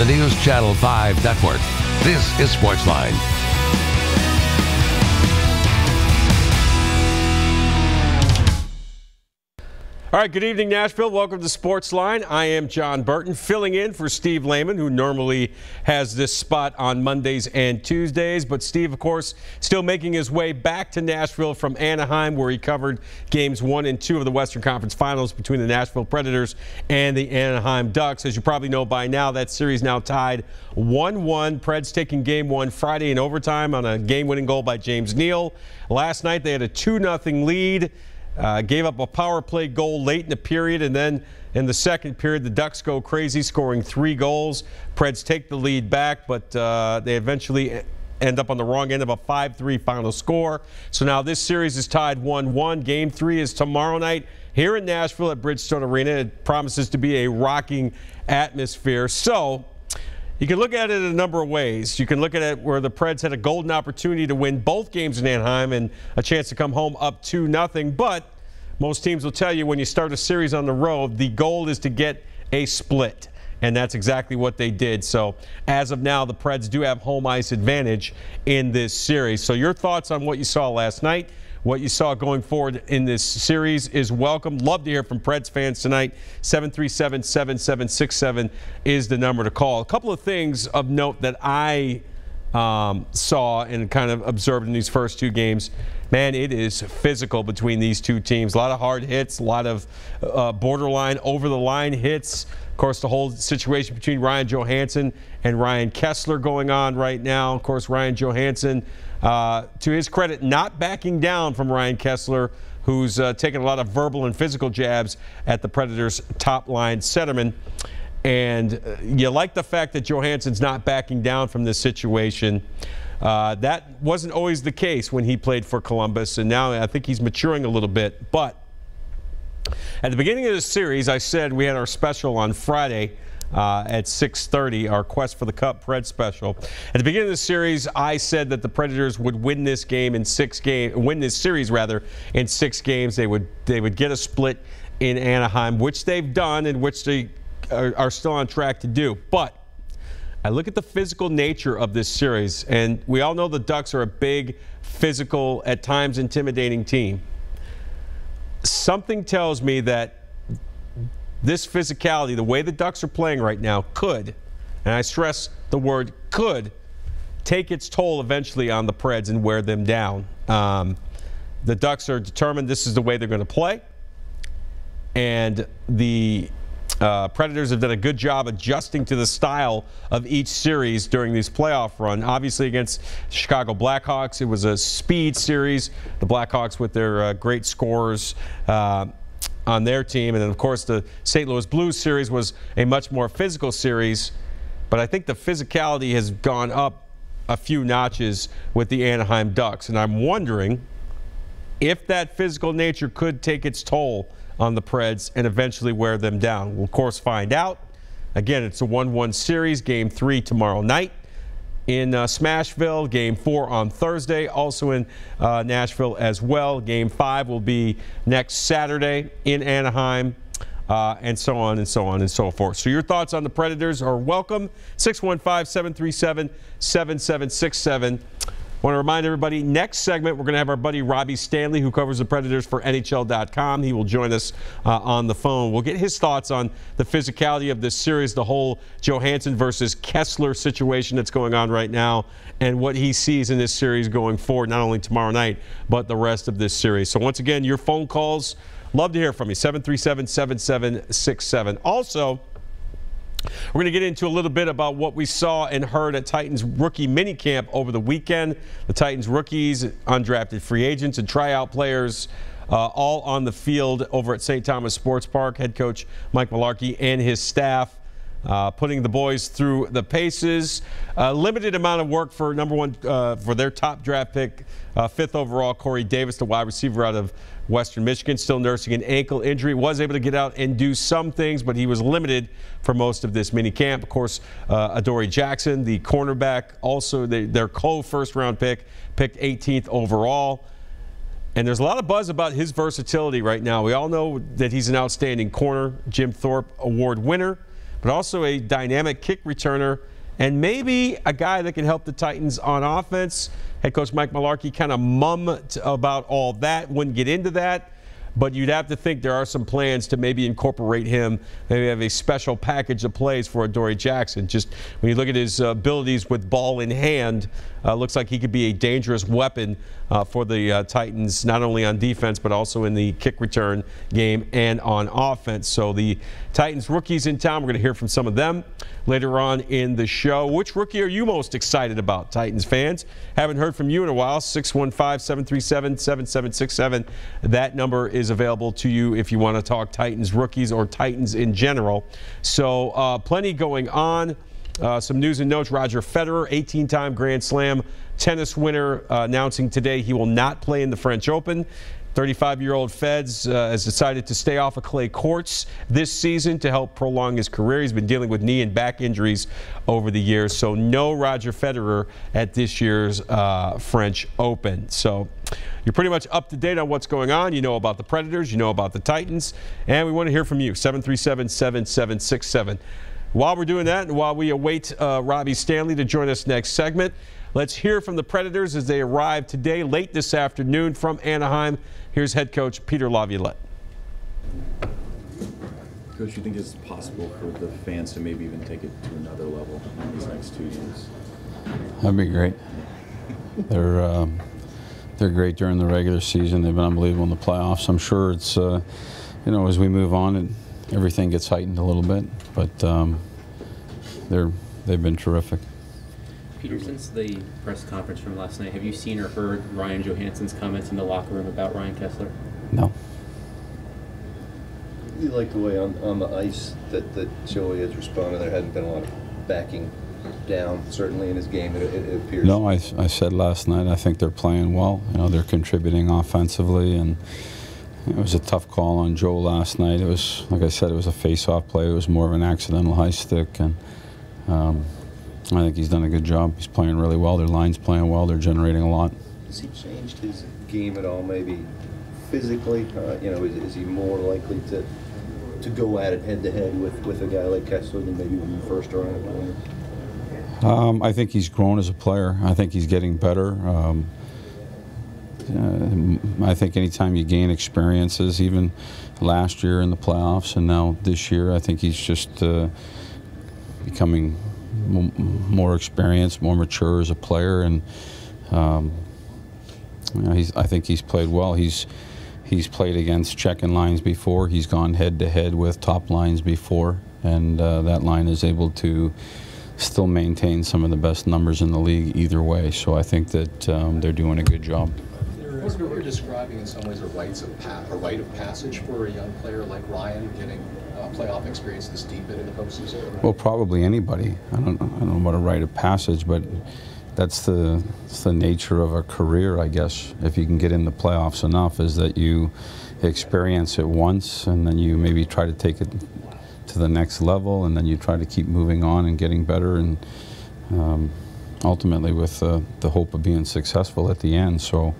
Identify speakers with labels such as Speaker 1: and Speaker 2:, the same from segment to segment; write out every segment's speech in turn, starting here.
Speaker 1: the News Channel 5 network. This is SportsLine.
Speaker 2: All right, good evening, Nashville. Welcome to SportsLine. I am Jon Burton, filling in for Steve Lehman, who normally has this spot on Mondays and Tuesdays. But Steve, of course, still making his way back to Nashville from Anaheim, where he covered games 1 and 2 of the Western Conference Finals between the Nashville Predators and the Anaheim Ducks. As you probably know by now, that series now tied 1-1. Preds taking game 1 Friday in overtime on a game-winning goal by James Neal. Last night, they had a 2-0 lead. Gave up a power play goal late in the period, and then in the second period, the Ducks go crazy, scoring 3 goals. Preds take the lead back, but they eventually end up on the wrong end of a 5-3 final score. So now this series is tied 1-1. Game 3 is tomorrow night here in Nashville at Bridgestone Arena. It promises to be a rocking atmosphere. So you can look at it in a number of ways. You can look at it where the Preds had a golden opportunity to win both games in Anaheim and a chance to come home up 2-0. But most teams will tell you when you start a series on the road, the goal is to get a split. And that's exactly what they did. So as of now, the Preds do have home ice advantage in this series. So your thoughts on what you saw last night, what you saw going forward in this series is welcome. Love to hear from Preds fans tonight. 737-7767 is the number to call. A couple of things of note that I saw and kind of observed in these first 2 games. Man, it is physical between these 2 teams. A lot of hard hits, a lot of borderline, over-the-line hits. Of course, the whole situation between Ryan Johansson and Ryan Kessler going on right now. Of course, Ryan Johansson, to his credit, not backing down from Ryan Kessler, who's taking a lot of verbal and physical jabs at the Predators' top-line centerman. And you like the fact that Johansson's not backing down from this situation. That wasn't always the case when he played for Columbus, and now I think he's maturing a little bit. But at the beginning of the series, I said we had our special on Friday at 6:30, our Quest for the Cup Preds special. At the beginning of the series, I said that the Predators would win this game in 6 games, win this series rather in 6 games. They would get a split in Anaheim, which they've done and which they are still on track to do. But I look at the physical nature of this series, and we all know the Ducks are a big, physical, at times intimidating team. Something tells me that this physicality, the way the Ducks are playing right now, could, and I stress the word could, take its toll eventually on the Preds and wear them down. The Ducks are determined this is the way they're going to play, and the Predators have done a good job adjusting to the style of each series during this playoff run. Obviously against the Chicago Blackhawks, it was a speed series. The Blackhawks with their great scorers on their team. And then, of course, the St. Louis Blues series was a much more physical series. But I think the physicality has gone up a few notches with the Anaheim Ducks. And I'm wondering if that physical nature could take its toll on the Preds and eventually wear them down. We'll, of course, find out. Again, it's a 1-1 series. Game 3 tomorrow night in Smashville. Game 4 on Thursday, also in Nashville as well. Game 5 will be next Saturday in Anaheim, and so on and so on and so forth. So your thoughts on the Predators are welcome. 615-737-7767. I want to remind everybody, next segment, we're going to have our buddy Robby Stanley, who covers the Predators for NHL.com. He will join us on the phone. We'll get his thoughts on the physicality of this series, the whole Johansson versus Kessler situation that's going on right now, and what he sees in this series going forward, not only tomorrow night, but the rest of this series. So once again, your phone calls, love to hear from you, 737-7767. Also, we're going to get into a little bit about what we saw and heard at Titans rookie minicamp over the weekend. The Titans rookies, undrafted free agents, and tryout players all on the field over at St. Thomas Sports Park. Head coach Mike Malarkey and his staff putting the boys through the paces. Limited amount of work for for their top draft pick, 5th overall, Corey Davis, the wide receiver out of Western Michigan, still nursing an ankle injury. Was able to get out and do some things, but he was limited for most of this mini camp. Of course, Adoree Jackson, the cornerback, also their co-first round pick, picked 18th overall. And there's a lot of buzz about his versatility right now. We all know that he's an outstanding corner, Jim Thorpe Award winner. but also a dynamic kick returner and maybe a guy that can help the Titans on offense. Head coach Mike Mularkey kind of mummed about all that, wouldn't get into that. But you'd have to think there are some plans to maybe incorporate him, maybe have a special package of plays for Adoree Jackson. Just when you look at his abilities with ball in hand, looks like he could be a dangerous weapon for the Titans, not only on defense but also in the kick return game and on offense. So the Titans rookies in town, we're going to hear from some of them later on in the show. Which rookie are you most excited about, Titans fans? Haven't heard from you in a while. 615-737-7767. That number is available to you if you want to talk Titans rookies or Titans in general. So plenty going on. Some news and notes. Roger Federer, 18-time Grand Slam tennis winner, announcing today he will not play in the French Open. 35-year-old Feds has decided to stay off of clay courts this season to help prolong his career. He's been dealing with knee and back injuries over the years, so no Roger Federer at this year's French Open. So you're pretty much up to date on what's going on. You know about the Predators, you know about the Titans, and we want to hear from you. 737-7767. While we're doing that and while we await Robby Stanley to join us next segment, let's hear from the Predators as they arrive today, late this afternoon from Anaheim. Here's head coach Peter Laviolette.
Speaker 3: Coach, you think it's possible for the fans to maybe even take it to another level in these next 2 years?
Speaker 4: That'd be great. They're great during the regular season. They've been unbelievable in the playoffs. I'm sure it's you know, as we move on and everything gets heightened a little bit, but they've been terrific.
Speaker 5: Peter, since the press conference from last night, have you seen or heard Ryan Johansson's comments in the locker room about Ryan Kesler?
Speaker 4: No.
Speaker 6: You like the way on the ice that Joey has responded. There hasn't been a lot of backing down, certainly in his game, it appears.
Speaker 4: No, I said last night I think they're playing well. You know, they're contributing offensively, and it was a tough call on Joe last night. It was, like I said, it was a face-off play. It was more of an accidental high stick, and I think he's done a good job. He's playing really well. Their line's playing well. They're generating a lot.
Speaker 6: Has he changed his game at all, maybe physically? You know, is he more likely to go at it head-to-head with a guy like Kesler than maybe when you first are on it?
Speaker 4: I think he's grown as a player. I think he's getting better. I think anytime you gain experiences, even last year in the playoffs and now this year, I think he's just becoming more experienced, more mature as a player, and you know, I think he's played well. He's played against checking lines before. He's gone head-to-head with top lines before, and that line is able to still maintain some of the best numbers in the league either way. So I think that they're doing a good job.
Speaker 7: What you're describing in some ways a rite of passage for a young player like Ryan getting playoff experience this deep into the postseason?
Speaker 4: Well, probably anybody. I don't know about a rite of passage, but that's the nature of a career, I guess. If you can get in the playoffs enough, is that you experience it once, and then you maybe try to take it to the next level, and then you try to keep moving on and getting better, and ultimately with the hope of being successful at the end. So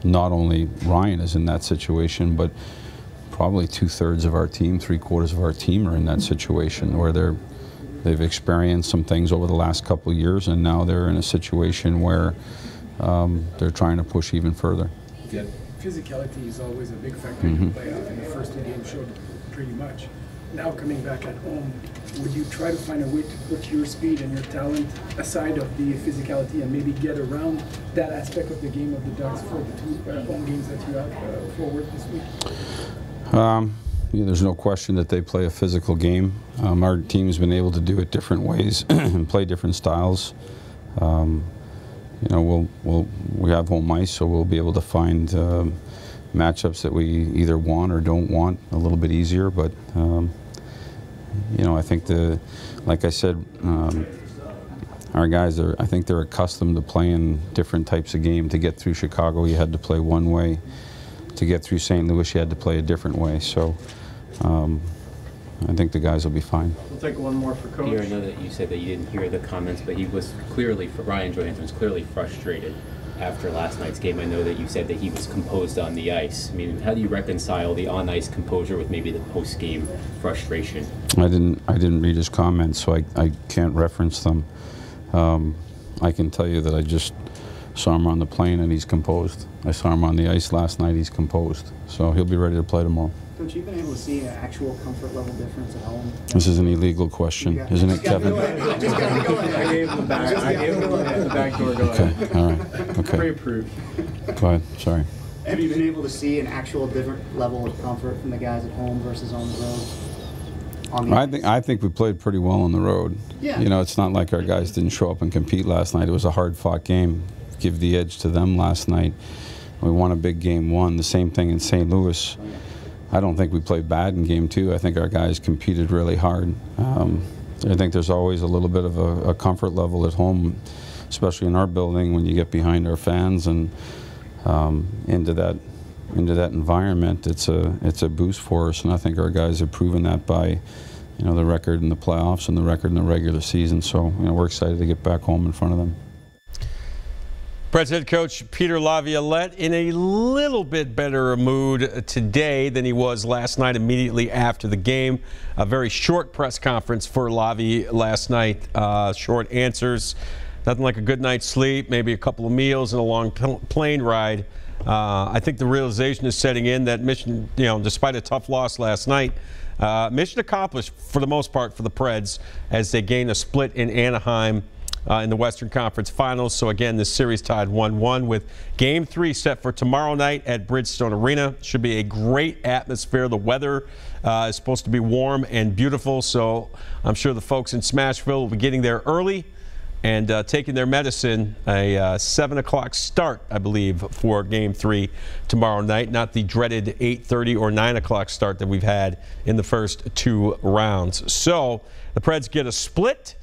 Speaker 4: not only Ryan is in that situation, but probably 2/3 of our team, 3/4 of our team are in that situation where they've experienced some things over the last couple of years, and now they're in a situation where they're trying to push even further.
Speaker 8: Yeah, physicality is always a big factor in the playoff, and the first 2 games showed pretty much. Now coming back at home, would you try to find a way to put your speed and your talent aside of the physicality and maybe get around that aspect of the game of the Ducks for the 2 home games that you have forward this week?
Speaker 4: Yeah, there's no question that they play a physical game. Our team's been able to do it different ways and play different styles. You know, we have home ice, so we'll be able to find matchups that we either want or don't want a little bit easier. But you know, I think like I said, our guys I think they're accustomed to playing different types of game. To get through Chicago, you had to play one way. To get through St. Louis, you had to play a different way. So I think the guys will be fine.
Speaker 8: We'll take one more for Coach.
Speaker 5: Peter, I know that you said that you didn't hear the comments, but he was clearly, Ryan Johansson was clearly frustrated after last night's game. I know that you said that he was composed on the ice. I mean, how do you reconcile the on-ice composure with maybe the post-game frustration?
Speaker 4: I didn't read his comments, so I can't reference them. I can tell you that I just saw him on the plane and he's composed. I saw him on the ice last night, he's composed. So he'll be ready to play tomorrow.
Speaker 9: Coach, you've been able to see an actual comfort level difference at home?
Speaker 4: This is an illegal question, isn't it, Kevin?
Speaker 9: I
Speaker 10: gave him the back door. Go
Speaker 4: Okay,
Speaker 10: ahead.
Speaker 4: all right, okay.
Speaker 10: Pre-approved.
Speaker 4: Go ahead, sorry.
Speaker 9: Have you been able to see an actual different level of comfort from the guys at home versus on the road?
Speaker 4: I think we played pretty well on the road.
Speaker 9: Yeah.
Speaker 4: You know, it's not like our guys didn't show up and compete last night. It was a hard-fought game. Give the edge to them last night. We won a big game one. The same thing in St. Louis. I don't think we played bad in game two. I think our guys competed really hard. I think there's always a little bit of a comfort level at home, especially in our building when you get behind our fans and into that environment. It's a boost for us, and I think our guys have proven that by, you know, the record in the playoffs and the record in the regular season. So, you know, we're excited to get back home in front of them.
Speaker 2: Preds head coach Peter Laviolette in a little bit better mood today than he was last night immediately after the game. A very short press conference for Lavi last night. Short answers. Nothing like a good night's sleep, maybe a couple of meals and a long plane ride. I think the realization is setting in that mission, you know, despite a tough loss last night, mission accomplished for the most part for the Preds as they gain a split in Anaheim in the Western Conference Finals. So again, this series tied 1-1 with Game 3 set for tomorrow night at Bridgestone Arena. Should be a great atmosphere. The weather is supposed to be warm and beautiful, so I'm sure the folks in Smashville will be getting there early and taking their medicine. A 7 o'clock start, I believe, for Game 3 tomorrow night, not the dreaded 8:30 or 9 o'clock start that we've had in the first two rounds. So the Preds get a split.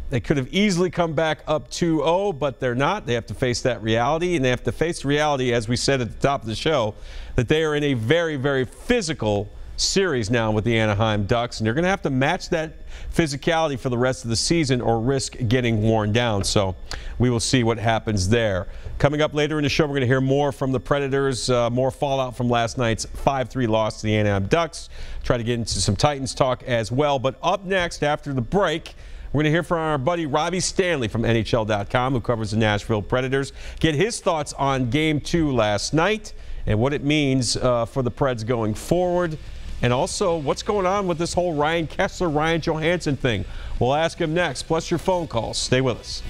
Speaker 2: They could have easily come back up 2-0, but they're not. They have to face that reality, and they have to face the reality, as we said at the top of the show, that they are in a very, very physical series now with the Anaheim Ducks, and they're going to have to match that physicality for the rest of the season or risk getting worn down. So we will see what happens there. Coming up later in the show, we're going to hear more from the Predators, more fallout from last night's 5-3 loss to the Anaheim Ducks. Try to get into some Titans talk as well. But up next, after the break, we're going to hear from our buddy Robby Stanley from NHL.com, who covers the Nashville Predators. Get his thoughts on Game 2 last night and what it means for the Preds going forward. And also, what's going on with this whole Ryan Kesler, Ryan Johansson thing? We'll ask him next, plus your phone calls. Stay with us.